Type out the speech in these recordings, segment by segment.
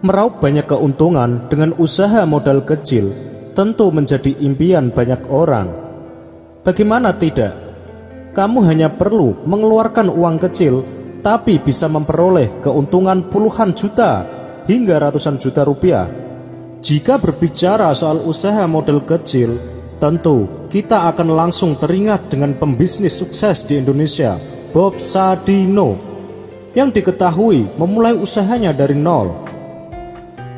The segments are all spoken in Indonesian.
Meraup banyak keuntungan dengan usaha modal kecil tentu menjadi impian banyak orang. Bagaimana tidak? Kamu hanya perlu mengeluarkan uang kecil, tapi bisa memperoleh keuntungan puluhan juta hingga ratusan juta rupiah. Jika berbicara soal usaha modal kecil, tentu kita akan langsung teringat dengan pembisnis sukses di Indonesia, Bob Sadino, yang diketahui memulai usahanya dari nol.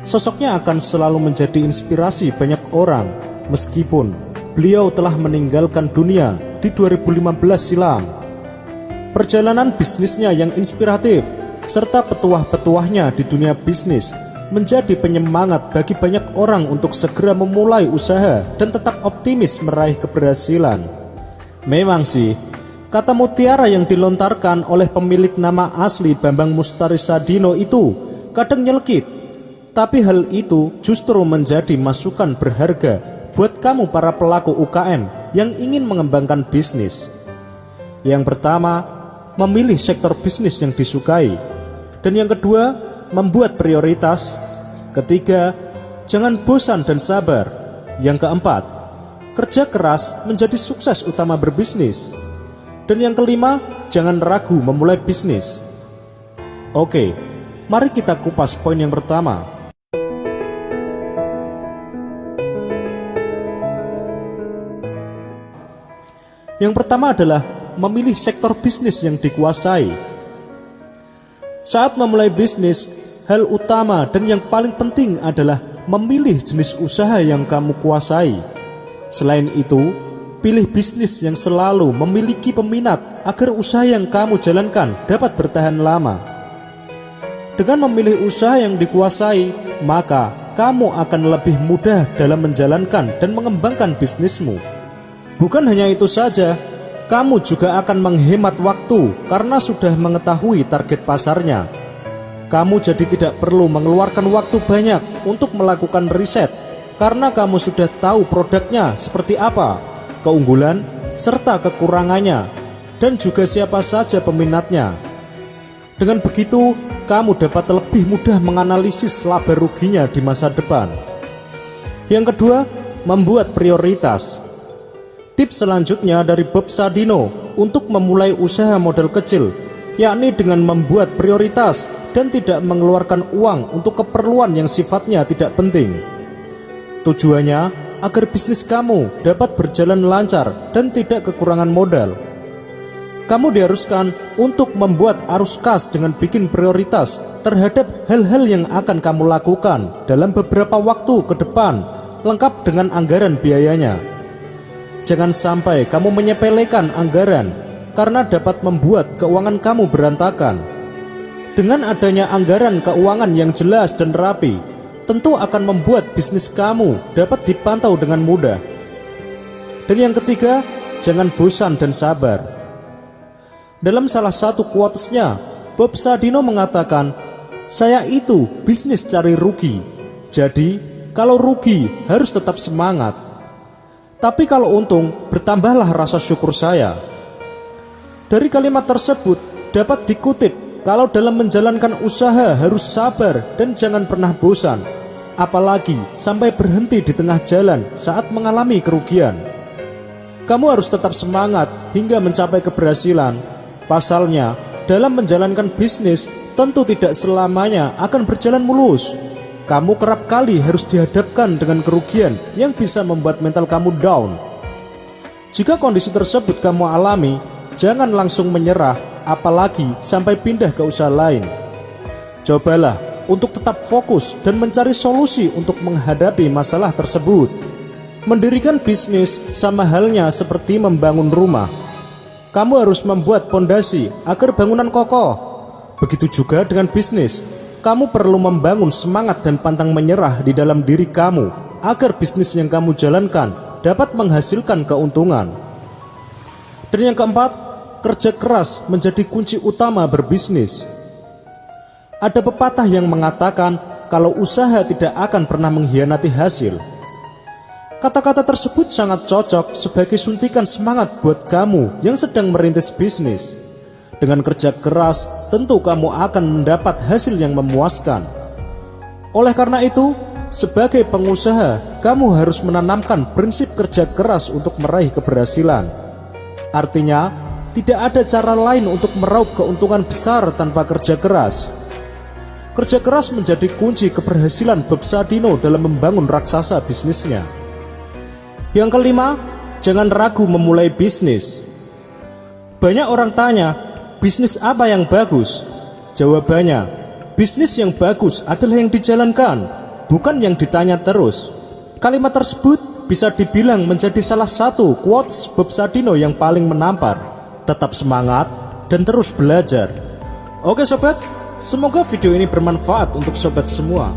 Sosoknya akan selalu menjadi inspirasi banyak orang, meskipun beliau telah meninggalkan dunia di 2015 silam. Perjalanan bisnisnya yang inspiratif, serta petuah-petuahnya di dunia bisnis menjadi penyemangat bagi banyak orang untuk segera memulai usaha dan tetap optimis meraih keberhasilan. Memang sih, kata mutiara yang dilontarkan oleh pemilik nama asli Bambang Mustari Sadino itu kadang nyelkit. Tapi hal itu justru menjadi masukan berharga buat kamu para pelaku UKM yang ingin mengembangkan bisnis. Yang pertama, memilih sektor bisnis yang disukai. Dan yang kedua, membuat prioritas. Ketiga, jangan bosan dan sabar. Yang keempat, kerja keras menjadi sukses utama berbisnis. Dan yang kelima, jangan ragu memulai bisnis. Oke, mari kita kupas poin yang pertama. Yang pertama adalah memilih sektor bisnis yang dikuasai. Saat memulai bisnis, hal utama dan yang paling penting adalah memilih jenis usaha yang kamu kuasai. Selain itu, pilih bisnis yang selalu memiliki peminat agar usaha yang kamu jalankan dapat bertahan lama. Dengan memilih usaha yang dikuasai, maka kamu akan lebih mudah dalam menjalankan dan mengembangkan bisnismu. Bukan hanya itu saja, kamu juga akan menghemat waktu karena sudah mengetahui target pasarnya. Kamu jadi tidak perlu mengeluarkan waktu banyak untuk melakukan riset karena kamu sudah tahu produknya seperti apa, keunggulan serta kekurangannya, dan juga siapa saja peminatnya. Dengan begitu, kamu dapat lebih mudah menganalisis laba ruginya di masa depan. Yang kedua, membuat prioritas. Tips selanjutnya dari Bob Sadino untuk memulai usaha modal kecil, yakni dengan membuat prioritas dan tidak mengeluarkan uang untuk keperluan yang sifatnya tidak penting. Tujuannya agar bisnis kamu dapat berjalan lancar dan tidak kekurangan modal. Kamu diharuskan untuk membuat arus kas dengan bikin prioritas terhadap hal-hal yang akan kamu lakukan dalam beberapa waktu ke depan, lengkap dengan anggaran biayanya. Jangan sampai kamu menyepelekan anggaran karena dapat membuat keuangan kamu berantakan. Dengan adanya anggaran keuangan yang jelas dan rapi, tentu akan membuat bisnis kamu dapat dipantau dengan mudah. Dan yang ketiga, jangan bosan dan sabar. Dalam salah satu quotes-nya, Bob Sadino mengatakan, "Saya itu bisnis cari rugi. Jadi, kalau rugi harus tetap semangat. Tapi kalau untung, bertambahlah rasa syukur saya." Dari kalimat tersebut dapat dikutip kalau dalam menjalankan usaha harus sabar dan jangan pernah bosan, apalagi sampai berhenti di tengah jalan saat mengalami kerugian. Kamu harus tetap semangat hingga mencapai keberhasilan. Pasalnya, dalam menjalankan bisnis tentu tidak selamanya akan berjalan mulus. Kamu kerap kali harus dihadapkan dengan kerugian yang bisa membuat mental kamu down. Jika kondisi tersebut kamu alami, jangan langsung menyerah, apalagi sampai pindah ke usaha lain. Cobalah untuk tetap fokus dan mencari solusi untuk menghadapi masalah tersebut. Mendirikan bisnis sama halnya seperti membangun rumah. Kamu harus membuat pondasi agar bangunan kokoh. Begitu juga dengan bisnis. Kamu perlu membangun semangat dan pantang menyerah di dalam diri kamu agar bisnis yang kamu jalankan dapat menghasilkan keuntungan. Dan yang keempat, kerja keras menjadi kunci utama berbisnis. Ada pepatah yang mengatakan kalau usaha tidak akan pernah mengkhianati hasil. Kata-kata tersebut sangat cocok sebagai suntikan semangat buat kamu yang sedang merintis bisnis. Dengan kerja keras, tentu kamu akan mendapat hasil yang memuaskan. Oleh karena itu, sebagai pengusaha, kamu harus menanamkan prinsip kerja keras untuk meraih keberhasilan. Artinya, tidak ada cara lain untuk meraup keuntungan besar tanpa kerja keras. Kerja keras menjadi kunci keberhasilan Bob Sadino dalam membangun raksasa bisnisnya. Yang kelima, jangan ragu memulai bisnis. Banyak orang tanya, bisnis apa yang bagus? Jawabannya, bisnis yang bagus adalah yang dijalankan, bukan yang ditanya terus. Kalimat tersebut bisa dibilang menjadi salah satu quotes Bob Sadino yang paling menampar. Tetap semangat dan terus belajar. Oke sobat, semoga video ini bermanfaat untuk sobat semua.